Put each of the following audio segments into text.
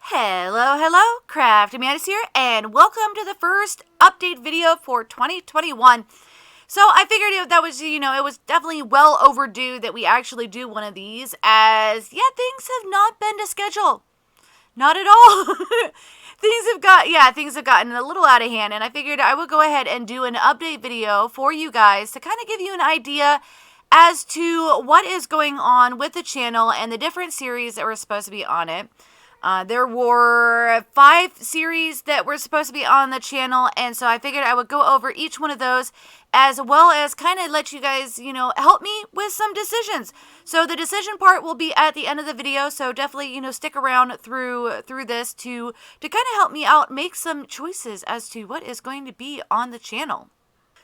Hello, CraftingMantis here, and welcome to the first update video for 2021. So I figured that was, it was definitely well overdue that we actually do one of these, as, things have not been to schedule. Not at all. Things have gotten a little out of hand, and I figured I would go ahead and do an update video for you guys to kind of give you an idea as to what is going on with the channel and the different series that were supposed to be on it. There were 5 series that were supposed to be on the channel, and so I figured I would go over each one of those, as well as kind of let you guys, help me with some decisions. So the decision part will be at the end of the video, so definitely, stick around through this to kind of help me out, make some choices as to what is going to be on the channel.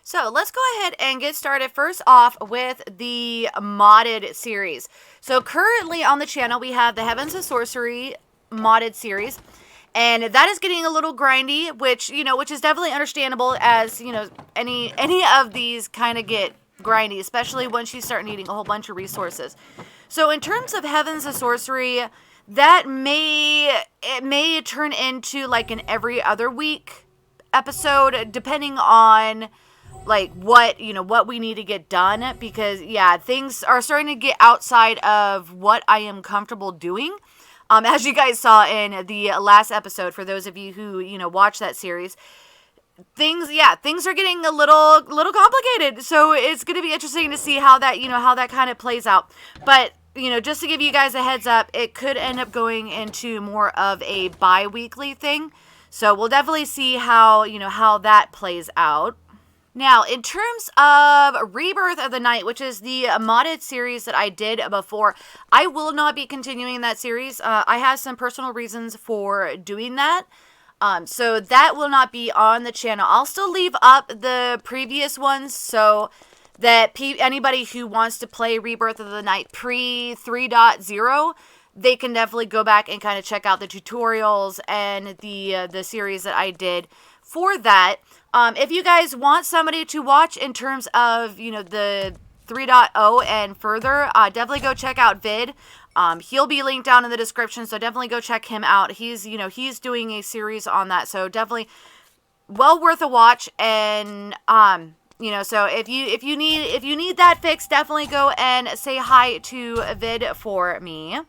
So let's go ahead and get started first off with the modded series. So currently on the channel, we have the Heavens of Sorcery modded series, and that is getting a little grindy, which is definitely understandable, as any of these kind of get grindy, especially once you start needing a whole bunch of resources. So in terms of Heavens of Sorcery, that may turn into like an every other week episode, depending on like what we need to get done, because things are starting to get outside of what I am comfortable doing. As you guys saw in the last episode, for those of you who, watch that series, things are getting a little complicated. So it's going to be interesting to see how that kind of plays out. But, just to give you guys a heads up, it could end up going into more of a bi-weekly thing. So we'll definitely see how that plays out. Now, in terms of Rebirth of the Night, which is the modded series that I did before, I will not be continuing that series. I have some personal reasons for doing that. So that will not be on the channel. I'll still leave up the previous ones so that anybody who wants to play Rebirth of the Night pre 3.0, they can definitely go back and kind of check out the tutorials and the series that I did for that. If you guys want somebody to watch in terms of, the 3.0 and further, definitely go check out Vid. He'll be linked down in the description, so definitely go check him out. He's doing a series on that, so definitely well worth a watch. And, so if you need that fix, definitely go and say hi to Vid for me.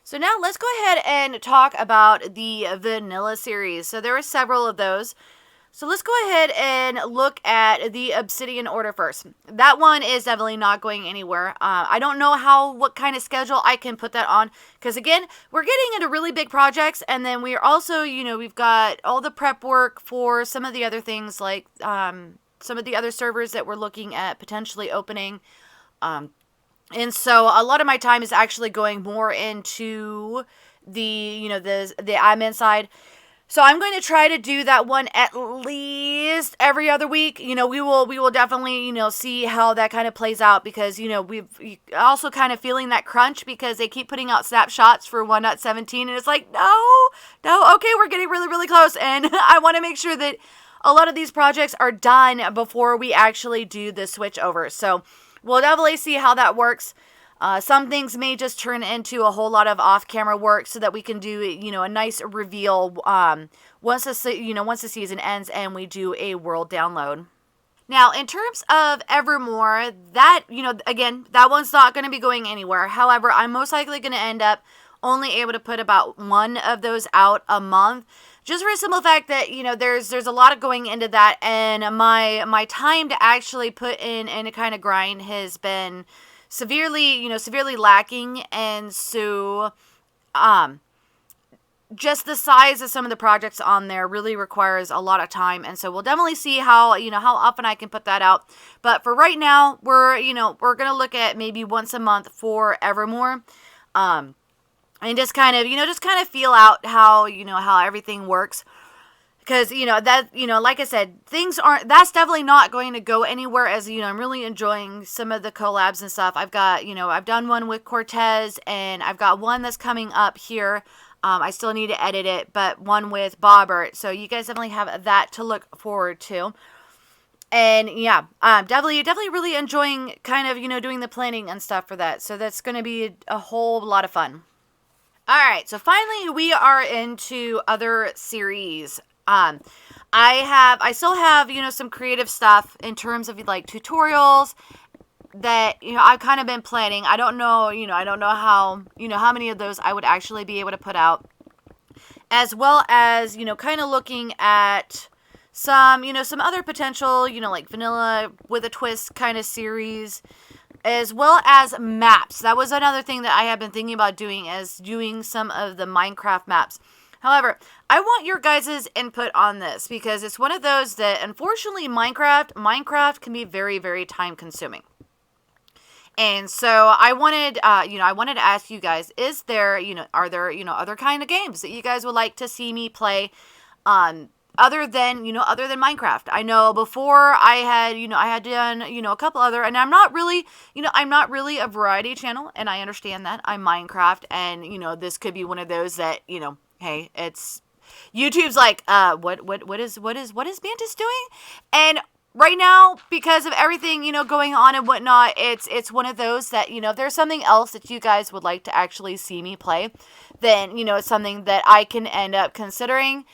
So now let's go ahead and talk about the vanilla series. So there are several of those. So let's go ahead and look at the Obsidian Order first. That one is definitely not going anywhere. I don't know what kind of schedule I can put that on, because again, we're getting into really big projects, and then we're also, we've got all the prep work for some of the other things, like some of the other servers that we're looking at potentially opening. And so a lot of my time is actually going more into the admin side. So I'm going to try to do that one at least every other week. We will definitely, see how that kind of plays out, because, we've also kind of feeling that crunch, because they keep putting out snapshots for 1.17, and it's like, no, okay, we're getting really, really close. And I want to make sure that a lot of these projects are done before we actually do the switch over. So we'll definitely see how that works. Some things may just turn into a whole lot of off-camera work, so that we can do, a nice reveal once the season ends and we do a world download. Now, in terms of Evermore, that, again, that one's not going to be going anywhere. However, I'm most likely going to end up only able to put about one of those out a month, just for a simple fact that, there's a lot of going into that, and my time to actually put in and to kind of grind has been severely lacking. And so just the size of some of the projects on there really requires a lot of time, and so we'll definitely see how often I can put that out. But for right now, we're gonna look at maybe once a month for Evermore, and just kind of feel out how everything works. Because, like I said, that's definitely not going to go anywhere, as, I'm really enjoying some of the collabs and stuff. I've got, I've done one with Cortez, and I've got one that's coming up here. I still need to edit it, but one with Bobbert. So you guys definitely have that to look forward to. And yeah, definitely really enjoying kind of, doing the planning and stuff for that. So that's going to be a whole lot of fun. Alright, so finally we are into other series. I still have, some creative stuff in terms of like tutorials that, I've kind of been planning. I don't know, I don't know how many of those I would actually be able to put out. As well as, kind of looking at some, some other potential, like vanilla with a twist kind of series. As well as maps. That was another thing that I have been thinking about doing, is doing some of the Minecraft maps. However, I want your guys' input on this, because it's one of those that, unfortunately, Minecraft can be very, very time consuming. And so I wanted, to ask you guys, is there, are there, other kind of games that you guys would like to see me play, other than Minecraft? I know before I had done, a couple other, and I'm not really a variety channel, and I understand that. I'm Minecraft, and, this could be one of those that, hey, it's, YouTube's like, what is Mantis doing? And right now, because of everything, going on and whatnot, it's one of those that, if there's something else that you guys would like to actually see me play, then, it's something that I can end up considering.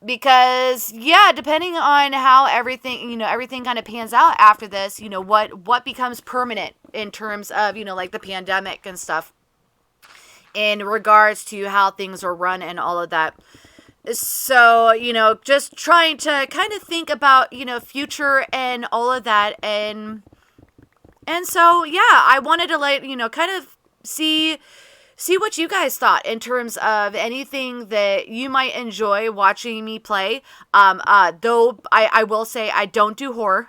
Because, yeah, depending on how everything kind of pans out after this, what becomes permanent in terms of, like the pandemic and stuff, in regards to how things are run and all of that. So, just trying to kind of think about, future and all of that. And so, yeah, I wanted to, kind of see what you guys thought in terms of anything that you might enjoy watching me play. Though I will say I don't do horror.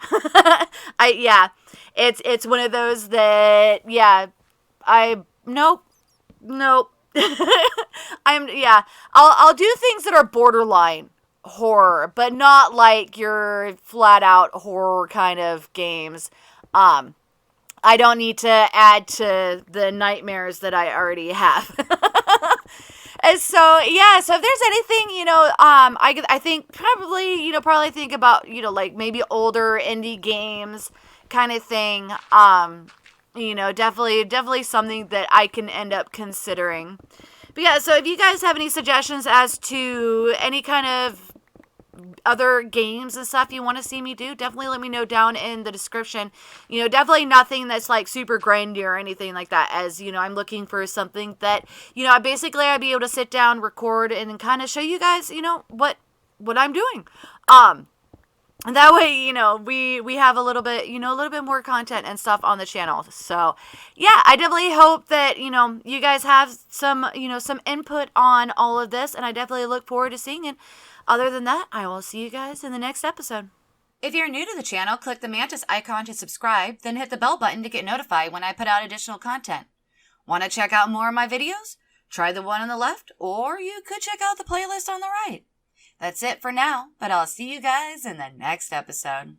It's one of those that, nope. I'll do things that are borderline horror, but not like your flat out horror kind of games. I don't need to add to the nightmares that I already have. And so, yeah, so if there's anything, I think probably think about, like maybe older indie games kind of thing. Definitely something that I can end up considering. But yeah, so if you guys have any suggestions as to any kind of other games and stuff you want to see me do, definitely let me know down in the description. Definitely nothing that's like super grindy or anything like that, as I'm looking for something that basically I'd be able to sit down, record, and kind of show you guys what I'm doing. And that way, we have a little bit more content and stuff on the channel. So, yeah, I definitely hope that, you guys have some input on all of this, and I definitely look forward to seeing it. Other than that, I will see you guys in the next episode. If you're new to the channel, click the Mantis icon to subscribe, then hit the bell button to get notified when I put out additional content. Want to check out more of my videos? Try the one on the left, or you could check out the playlist on the right. That's it for now, but I'll see you guys in the next episode.